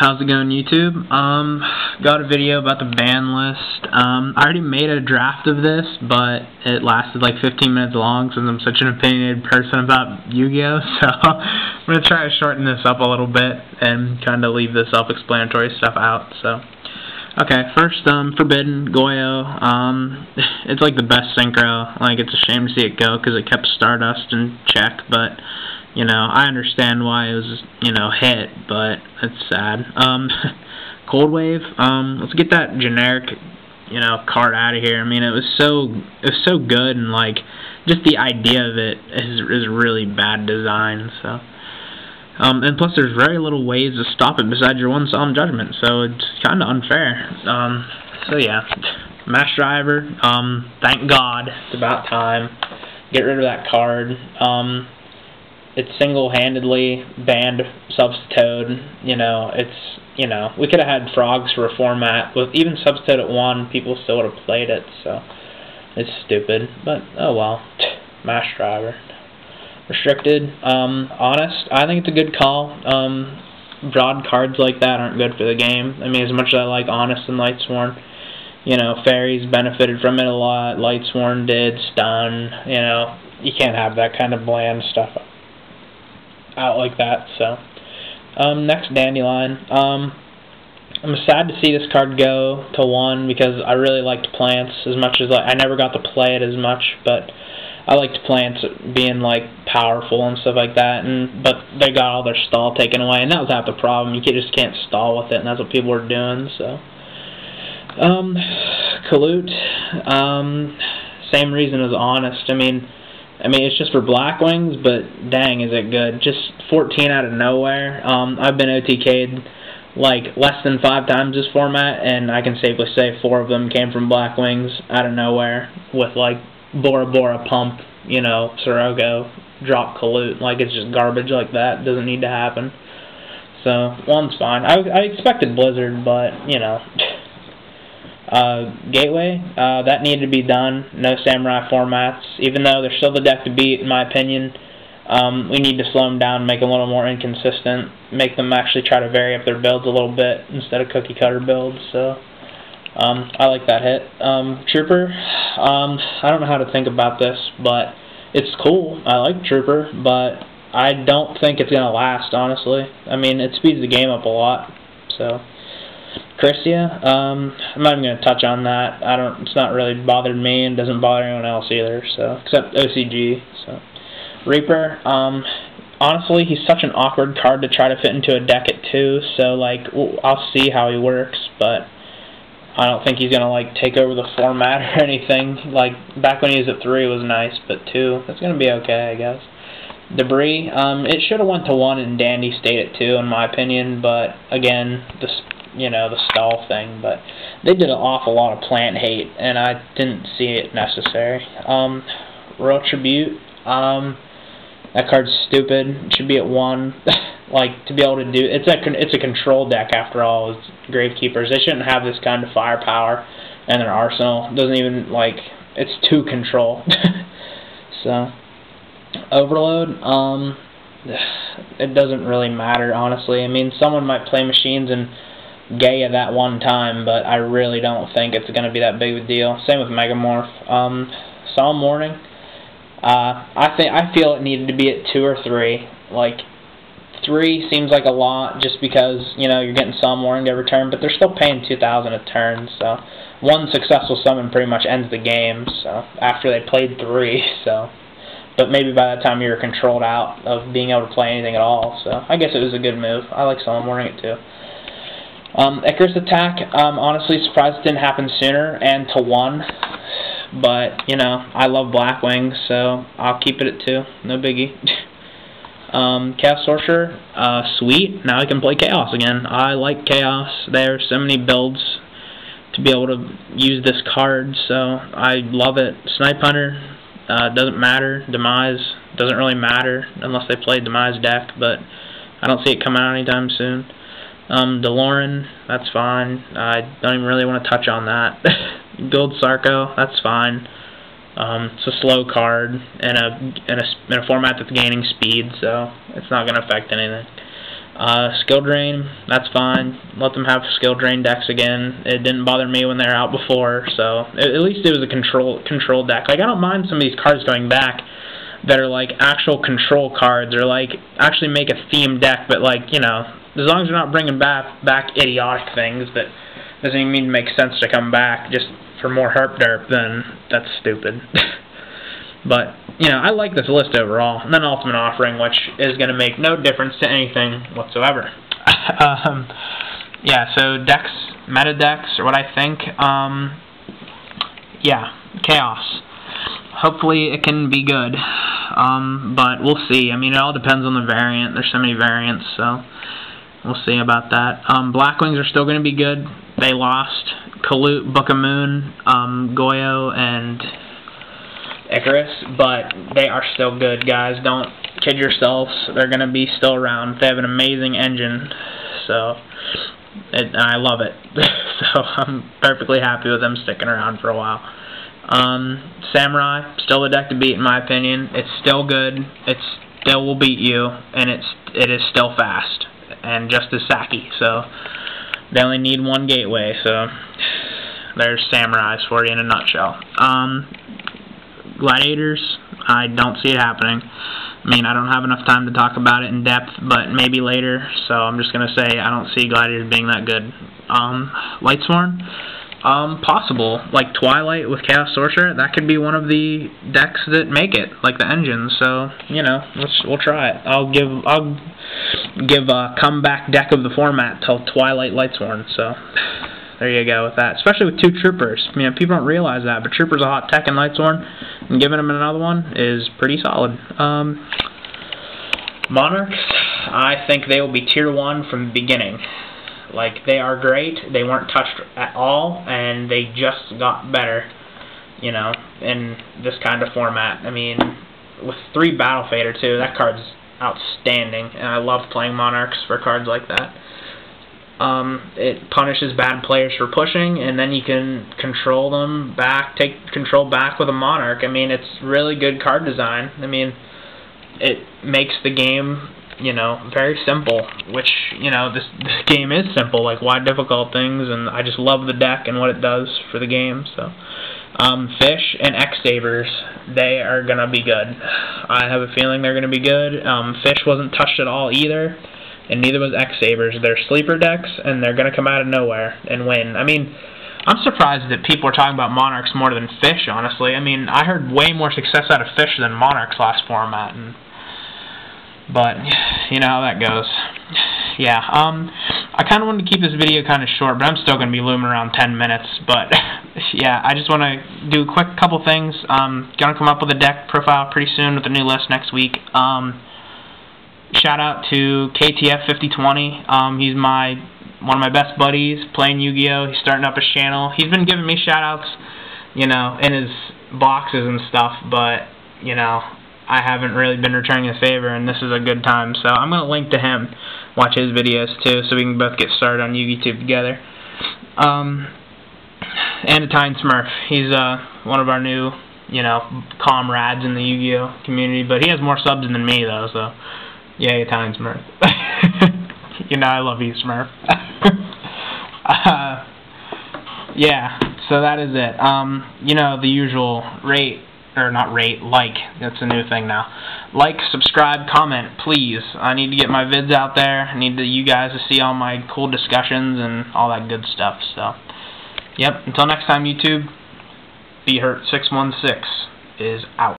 How's it going, YouTube? Got a video about the ban list. I already made a draft of this, but it lasted like 15 minutes long since I'm such an opinionated person about Yu-Gi-Oh! So I'm going to try to shorten this up a little bit and kind of leave the self-explanatory stuff out. So, okay, first, Forbidden, Goyo. It's like the best synchro. Like, it's a shame to see it go because it kept Stardust in check, but you know, I understand why it was, hit, but it's sad. Cold Wave, let's get that generic, card out of here. I mean, it was so good, and like, just the idea of it is really bad design. So, and plus, there's very little ways to stop it besides your one solemn judgment, so it's kind of unfair. So yeah, Mash Driver. Thank God, it's about time. Get rid of that card. It's single-handedly banned Substitute. We could have had Frogs for a format. With even Substitute at 1, people still would have played it, so it's stupid. But, oh well. Mash Driver. Restricted. Honest, I think it's a good call. Broad cards like that aren't good for the game. I mean, as much as I like Honest and Lightsworn, Fairies benefited from it a lot. Lightsworn did, Stun, you can't have that kind of bland stuff out like that. So next, Dandelion. I'm sad to see this card go to 1 because I really liked Plants as much as I never got to play it as much, but I liked Plants being like powerful and stuff like that, but they got all their stall taken away, and that was half the problem. You just can't stall with it, and that's what people were doing. So Colute, same reason as Honest. I mean, it's just for Blackwings, but dang, is it good. Just 14 out of nowhere. I've been OTK'd like less than 5 times this format, and I can safely say 4 of them came from Blackwings out of nowhere with like Bora Bora Pump, Sorogo, drop Colute. Like, it's just garbage like that. It doesn't need to happen. So, 1's fine. I expected Blizzard, but, Gateway, that needed to be done. No Samurai formats. Even though they're still the deck to beat, in my opinion, we need to slow them down, make them a little more inconsistent, make them actually try to vary up their builds a little bit instead of cookie cutter builds. So, I like that hit. Trooper, I don't know how to think about this, but it's cool. I like Trooper, but I don't think it's going to last, honestly. I mean, it speeds the game up a lot. So, Christia, I'm not even going to touch on that. It's not really bothered me and doesn't bother anyone else either, so, except OCG. So, Reaper, honestly, he's such an awkward card to try to fit into a deck at 2, so, like, I'll see how he works, but I don't think he's going to, like, take over the format or anything. Like, back when he was at 3 was nice, but 2, that's going to be okay, I guess. Debris, it should have went to 1 and Dandy stayed at 2, in my opinion, but, again, the stall thing, but they did an awful lot of plant hate, and I didn't see it necessary. Royal Tribute, that card's stupid. It should be at 1. Like, to be able to do, it's a control deck after all. It's Gravekeepers. They shouldn't have this kind of firepower in their arsenal. It doesn't even, like, it's too control. So, Overload, it doesn't really matter, honestly. I mean, someone might play Machines and Gaia that one time, but I really don't think it's going to be that big of a deal. Same with Megamorph. Solemn Warning, I feel it needed to be at 2 or 3. Like, 3 seems like a lot just because, you're getting Solemn Warning every turn, but they're still paying 2,000 a turn, so 1 successful summon pretty much ends the game, so after they played 3, so. But maybe by that time you're controlled out of being able to play anything at all, so I guess it was a good move. I like Solemn Warning at 2. Icarus Attack, honestly surprised it didn't happen sooner and to 1, but, I love Blackwings, so I'll keep it at 2, no biggie. Chaos Sorcerer, sweet, now I can play Chaos again. I like Chaos. There are so many builds to be able to use this card, so I love it. Snipe Hunter, doesn't matter. Demise, doesn't really matter unless they play Demise deck, but I don't see it coming out anytime soon. DeLorean, that's fine. I don't even really want to touch on that. Gold Sarko, that's fine. It's a slow card in a format that's gaining speed, so it's not going to affect anything. Skill drain, that's fine. Let them have skill drain decks again. It didn't bother me when they were out before, so at least it was a control deck. Like, I don't mind some of these cards going back that are like actual control cards, or like actually make a themed deck, but like, you know, as long as you're not bringing back idiotic things that doesn't even mean to make sense to come back just for more herp derp, then that's stupid. But, you know, I like this list overall. And then Ultimate Offering, which is going to make no difference to anything whatsoever. Yeah, so decks, meta decks, or what I think, yeah, Chaos. Hopefully it can be good, but we'll see. I mean, it all depends on the variant. There's so many variants, so we'll see about that. Blackwings are still going to be good. They lost Kalut, Book of Moon, Goyo, and Icarus, but they are still good, guys. Don't kid yourselves. They're going to be still around. They have an amazing engine, so I love it. So I'm perfectly happy with them sticking around for a while. Samurai, still the deck to beat in my opinion. It's still good. It still will beat you, and it is still fast and just as sacky. So they only need one gateway. So there's Samurais for you in a nutshell. Gladiators, I don't see it happening. I mean, I don't have enough time to talk about it in depth, but maybe later, so I'm just going to say I don't see Gladiators being that good. Lightsworn, possible. Like Twilight with Chaos Sorcerer, that could be one of the decks that make it, like the engine, so, you know, we'll try it. I'll give a comeback deck of the format till Twilight Lightsworn, so there you go with that. Especially with 2 Troopers. I mean, people don't realize that, but Trooper's a hot tech in Lightsworn, and giving them another one is pretty solid. Monarchs, I think they will be tier 1 from the beginning. Like, they are great. They weren't touched at all, and they just got better, you know, in this kind of format. I mean, with 3 Battle Fader, too, that card's outstanding, and I love playing Monarchs for cards like that. It punishes bad players for pushing, and then you can control them back, take control back with a Monarch. I mean, it's really good card design. I mean, it makes the game, you know, very simple, which, you know, this game is simple. Like, why difficult things? And I just love the deck and what it does for the game. So, Fish and X-Sabers, they are going to be good. I have a feeling they're going to be good. Fish wasn't touched at all either, and neither was X-Sabers. They're sleeper decks, and they're going to come out of nowhere and win. I mean, I'm surprised that people are talking about Monarchs more than Fish, honestly. I mean, I heard way more success out of Fish than Monarchs last format, but you know how that goes. Yeah, I kind of wanted to keep this video kind of short, but I'm still going to be looming around 10 minutes. But yeah, I just want to do a quick couple things. Going to come up with a deck profile pretty soon with a new list next week. Shout out to KTF5020. He's one of my best buddies playing Yu-Gi-Oh! He's starting up his channel. He's been giving me shout outs, you know, in his boxes and stuff, but, you know, I haven't really been returning the favor, and this is a good time. So I'm going to link to him, watch his videos too, so we can both get started on YugiTube together. And Italian Smurf. He's one of our new, you know, comrades in the Yu-Gi-Oh! Community, but he has more subs than me, though, so yay, Italian Smurf. You know I love you, Smurf. Yeah, so that is it. You know, the usual like, that's a new thing now. Like, subscribe, comment, please. I need to get my vids out there. I need you guys to see all my cool discussions and all that good stuff. So, yep, until next time, YouTube, Bhurt616 is out.